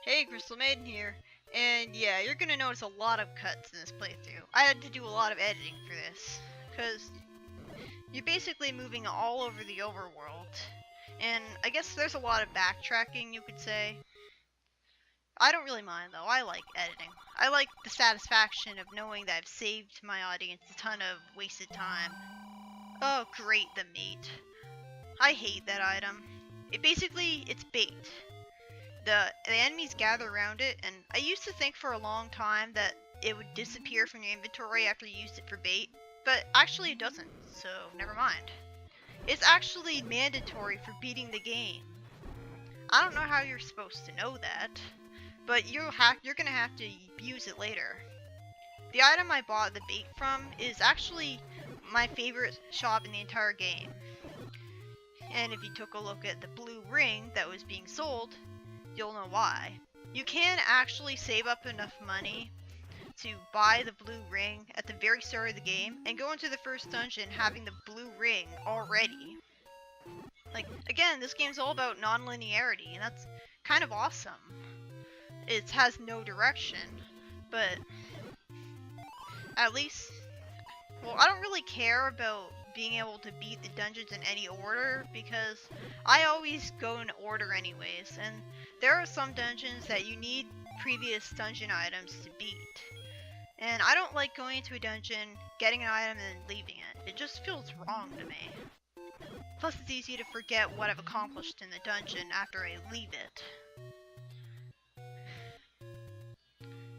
Hey, Crystal Maiden here, and yeah, you're gonna notice a lot of cuts in this playthrough. I had to do a lot of editing for this, because you're basically moving all over the overworld, and I guess there's a lot of backtracking, you could say. I don't really mind though, I like editing. I like the satisfaction of knowing that I've saved my audience a ton of wasted time. Oh great, the meat. I hate that item. It's bait. The enemies gather around it, and I used to think for a long time that it would disappear from your inventory after you used it for bait, but actually it doesn't, so never mind. It's actually mandatory for beating the game. I don't know how you're supposed to know that, but you're gonna have to use it later. The item I bought the bait from is actually my favorite shop in the entire game. And if you took a look at the blue ring that was being sold, you'll know why. You can actually save up enough money to buy the blue ring at the very start of the game and go into the first dungeon having the blue ring already. Like, again, this game's all about non-linearity, and that's kind of awesome. It has no direction, but at least, well, I don't really care about being able to beat the dungeons in any order, because I always go in order anyways, and there are some dungeons that you need previous dungeon items to beat. And I don't like going into a dungeon, getting an item, and then leaving it. It just feels wrong to me. Plus it's easy to forget what I've accomplished in the dungeon after I leave it.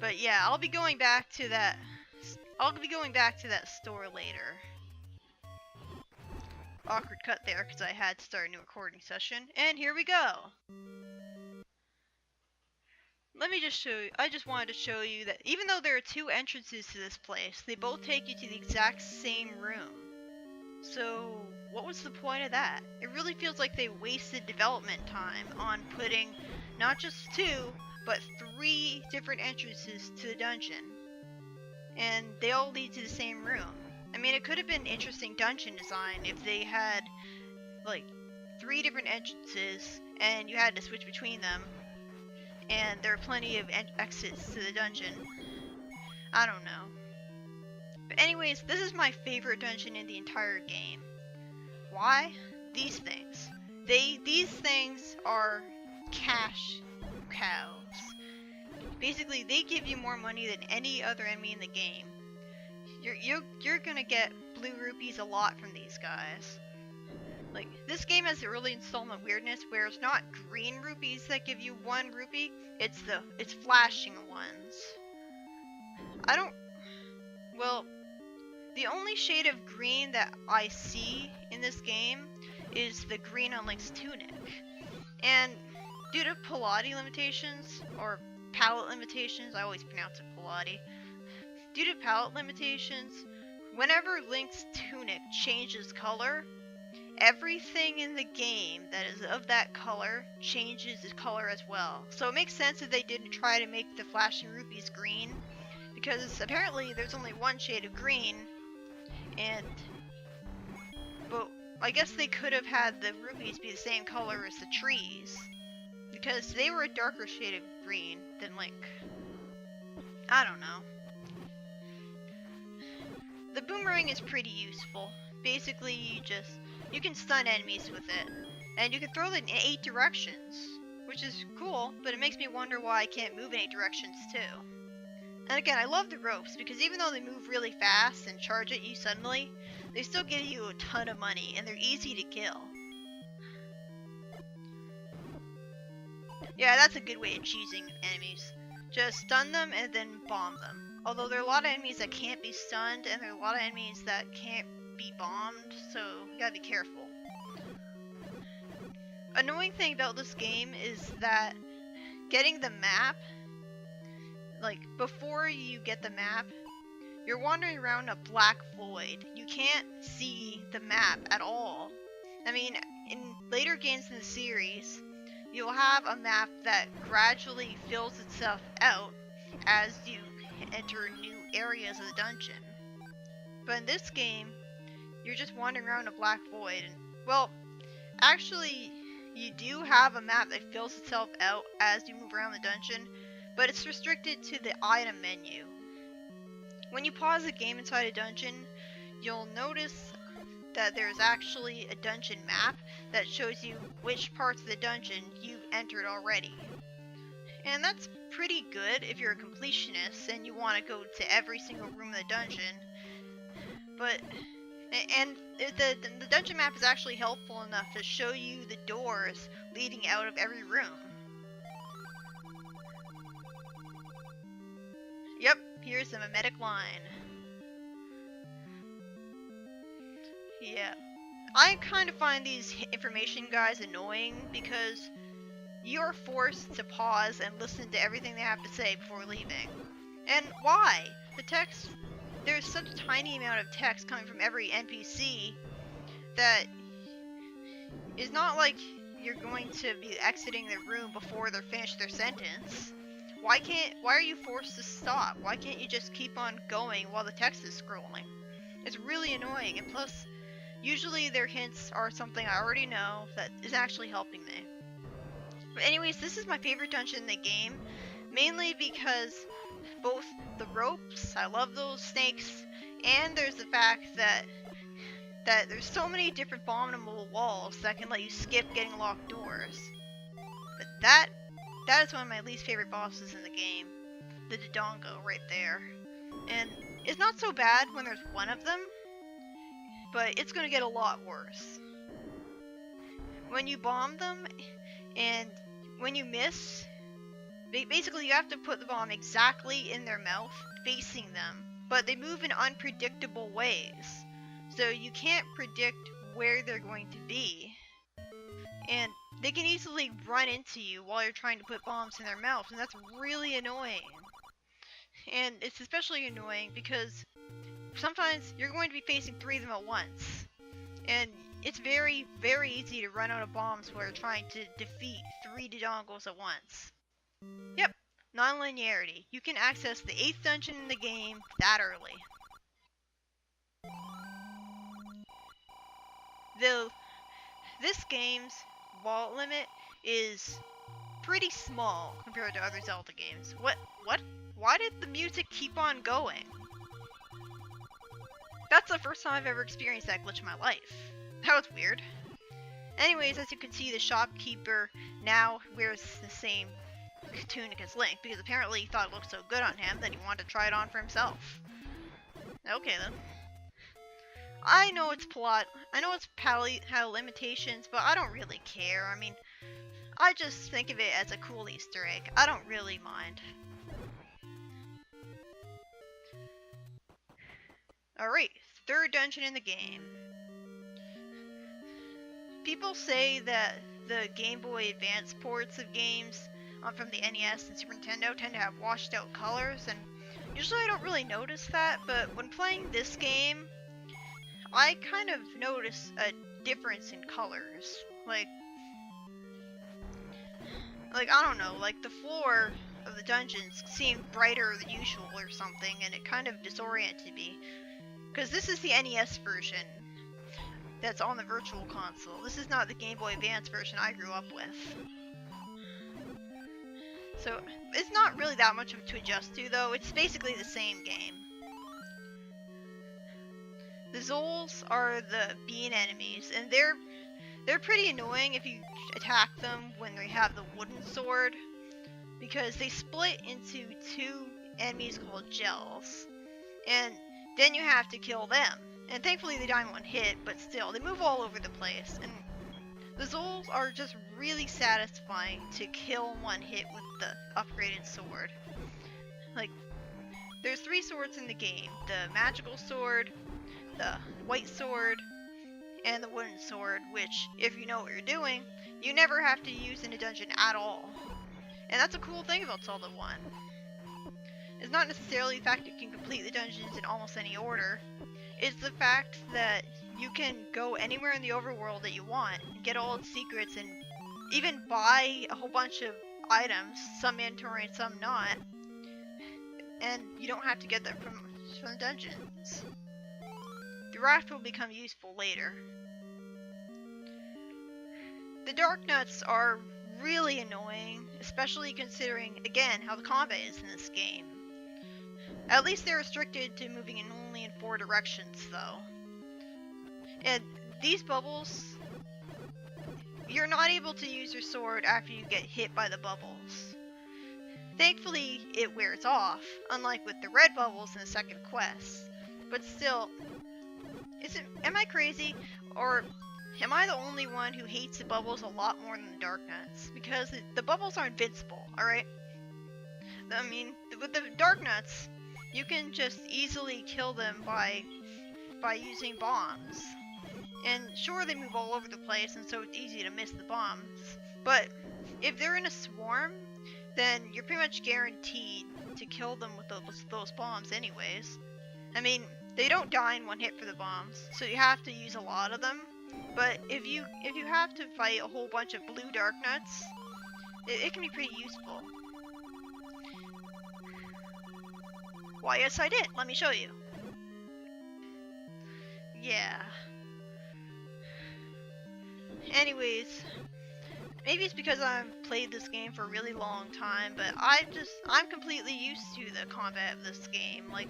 But yeah, I'll be going back to that store later. Awkward cut there because I had to start a new recording session, and here we go. Let me just show you, I just wanted to show you that even though there are two entrances to this place, they both take you to the exact same room. So, what was the point of that? It really feels like they wasted development time on putting not just two, but 3 different entrances to the dungeon. And they all lead to the same room. I mean, it could have been interesting dungeon design if they had, like, 3 different entrances and you had to switch between them. And there are plenty of exits to the dungeon. I don't know. But anyways, this is my favorite dungeon in the entire game. Why? These things. These things are cash cows. Basically, they give you more money than any other enemy in the game. You're gonna get blue rupees a lot from these guys. Like, this game has the early installment weirdness where it's not green rupees that give you 1 rupee, it's flashing ones. Well, the only shade of green that I see in this game is the green on Link's tunic. And due to palette limitations, or palette limitations, I always pronounce it palette. Due to palette limitations, whenever Link's tunic changes color, everything in the game that is of that color changes its color as well. So it makes sense that they didn't try to make the flashing rupees green, because apparently there's only 1 shade of green, but I guess they could have had the rupees be the same color as the trees, because they were a darker shade of green than Link. I don't know. The boomerang is pretty useful. Basically, you can stun enemies with it, and you can throw it in 8 directions, which is cool, but it makes me wonder why I can't move in 8 directions too. And again, I love the ropes, because even though they move really fast and charge at you suddenly, they still give you a ton of money, and they're easy to kill. Yeah, that's a good way of cheesing enemies. Just stun them and then bomb them. Although there are a lot of enemies that can't be stunned, and there are a lot of enemies that can't be bombed, so you gotta be careful. Annoying thing about this game is that getting the map, like, before you get the map, you're wandering around a black void. You can't see the map at all. I mean, in later games in the series, you'll have a map that gradually fills itself out as you enter new areas of the dungeon. But in this game, you're just wandering around a black void. And, well, actually, you do have a map that fills itself out as you move around the dungeon, but it's restricted to the item menu. When you pause the game inside a dungeon, you'll notice that there's actually a dungeon map that shows you which parts of the dungeon you've entered already. And that's pretty good if you're a completionist and you want to go to every single room in the dungeon. But the dungeon map is actually helpful enough to show you the doors leading out of every room. Yep, here's the mimetic line. Yeah. I kind of find these information guides annoying because you're forced to pause and listen to everything they have to say before leaving. And why? The text, there's such a tiny amount of text coming from every NPC that it's not like you're going to be exiting the room before they're finished their sentence. Why are you forced to stop? Why can't you just keep on going while the text is scrolling? It's really annoying, and plus, usually their hints are something I already know that is actually helping me. But anyways, this is my favorite dungeon in the game, mainly because both the ropes, I love those snakes, and there's the fact that there's so many different abominable walls that can let you skip getting locked doors. But that is one of my least favorite bosses in the game, the Dodongo right there. And it's not so bad when there's one of them, but it's gonna get a lot worse. When you bomb them, and when you miss, basically you have to put the bomb exactly in their mouth, facing them, but they move in unpredictable ways, so you can't predict where they're going to be. And they can easily run into you while you're trying to put bombs in their mouth, and that's really annoying. And it's especially annoying because sometimes you're going to be facing 3 of them at once. And it's very, very easy to run out of bombs while you're trying to defeat 3 Dodongos at once. Yep, non-linearity. You can access the 8th dungeon in the game that early. This game's vault limit is pretty small compared to other Zelda games. What? Why did the music keep on going? That's the first time I've ever experienced that glitch in my life. That was weird. Anyways, as you can see, the shopkeeper now wears the same tunic as Link, because apparently he thought it looked so good on him that he wanted to try it on for himself. Okay then. I know it's plot, I know it's palette limitations, but I don't really care. I mean, I just think of it as a cool Easter egg. I don't really mind. Alright, 3rd dungeon in the game. People say that the Game Boy Advance ports of games from the NES and Super Nintendo tend to have washed out colors, and usually I don't really notice that, but when playing this game, I kind of notice a difference in colors. Like I don't know, like the floor of the dungeons seemed brighter than usual or something, and it kind of disoriented me. Because this is the NES version that's on the Virtual Console. This is not the Game Boy Advance version I grew up with. So, it's not really that much to adjust to, though. It's basically the same game. The Zols are the bean enemies, and they're pretty annoying if you attack them when they have the wooden sword, because they split into 2 enemies called gels, and then you have to kill them. And thankfully they die in one hit, but still, they move all over the place, and the Zols are just really satisfying to kill in one hit with the upgraded sword. Like, there's 3 swords in the game: the magical sword, the white sword, and the wooden sword, which, if you know what you're doing, you never have to use in a dungeon at all. And that's a cool thing about Zelda 1. It's not necessarily the fact that you can complete the dungeons in almost any order, it's the fact that you can go anywhere in the overworld that you want, and get all its secrets, and even buy a whole bunch of items, some mandatory and some not, and you don't have to get them from the dungeons. The raft will become useful later. The dark nuts are really annoying, especially considering, again, how the combat is in this game. At least they're restricted to moving in only in 4 directions, though. And these bubbles, you're not able to use your sword after you get hit by the bubbles. Thankfully, it wears off, unlike with the red bubbles in the second quest. But still, am I crazy? Or am I the only one who hates the bubbles a lot more than the dark nuts? Because the bubbles are invincible, alright? I mean, with the dark nuts, you can just easily kill them by using bombs. And sure, they move all over the place, and so it's easy to miss the bombs. But if they're in a swarm, then you're pretty much guaranteed to kill them with those bombs anyways. I mean, they don't die in one hit for the bombs, so you have to use a lot of them. But if you have to fight a whole bunch of blue dark nuts, it can be pretty useful. Why, yes I did. Let me show you. Yeah. Anyways, maybe it's because I've played this game for a really long time, but I'm completely used to the combat of this game. Like,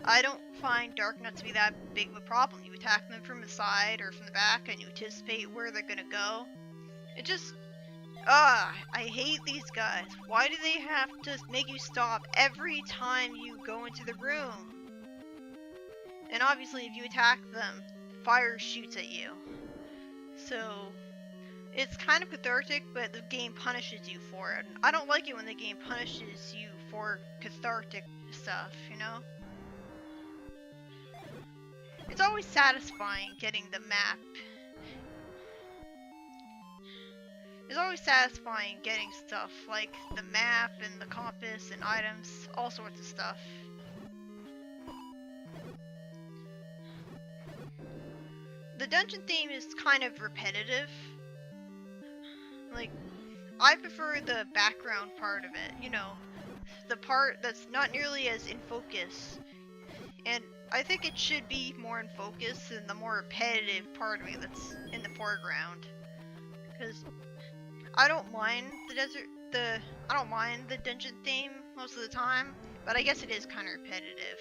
I don't find dark nuts to be that big of a problem. You attack them from the side or from the back, and you anticipate where they're gonna go. It just, I hate these guys. Why do they have to make you stop every time you go into the room? And obviously, if you attack them, fire shoots at you. So, it's kind of cathartic, but the game punishes you for it. I don't like it when the game punishes you for cathartic stuff, you know? It's always satisfying getting the map. It's always satisfying getting stuff like the map and the compass and items, all sorts of stuff. The dungeon theme is kind of repetitive. Like, I prefer the background part of it, you know, the part that's not nearly as in focus. And I think it should be more in focus than the more repetitive part of it that's in the foreground. Because I don't mind I don't mind the dungeon theme most of the time, but I guess it is kind of repetitive.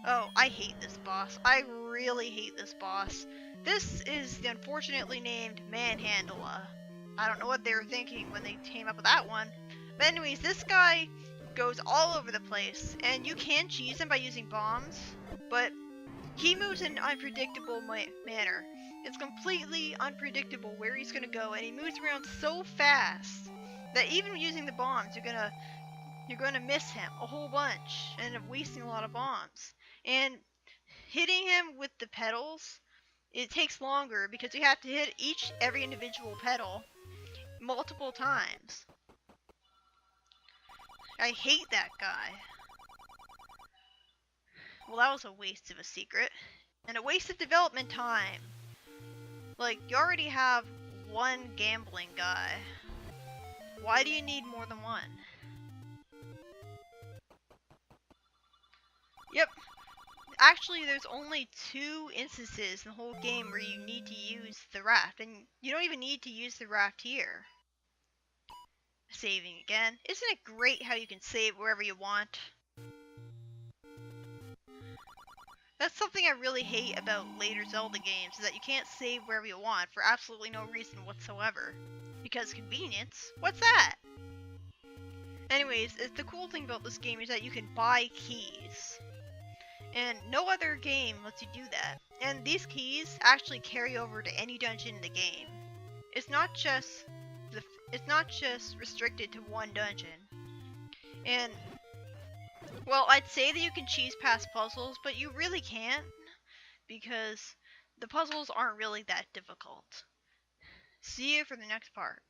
Oh, I hate this boss. I really hate this boss. This is the unfortunately named Manhandle. I don't know what they were thinking when they came up with that one. But anyways, this guy goes all over the place, and you can cheese him by using bombs, but he moves in an unpredictable manner. It's completely unpredictable where he's gonna go, and he moves around so fast that even using the bombs, you're gonna miss him a whole bunch and end up wasting a lot of bombs. And hitting him with the pedals, it takes longer because you have to hit every individual pedal multiple times. I hate that guy. Well, that was a waste of a secret. And a waste of development time. Like, you already have one gambling guy. Why do you need more than one? Yep. Actually, there's only 2 instances in the whole game where you need to use the raft. And you don't even need to use the raft here. Saving again. Isn't it great how you can save wherever you want? That's something I really hate about later Zelda games, is that you can't save wherever you want for absolutely no reason whatsoever. Because convenience? What's that? Anyways, the cool thing about this game is that you can buy keys. And no other game lets you do that. And these keys actually carry over to any dungeon in the game. It's not just restricted to one dungeon. And, well, I'd say that you can cheese past puzzles, but you really can't, because the puzzles aren't really that difficult. See you for the next part.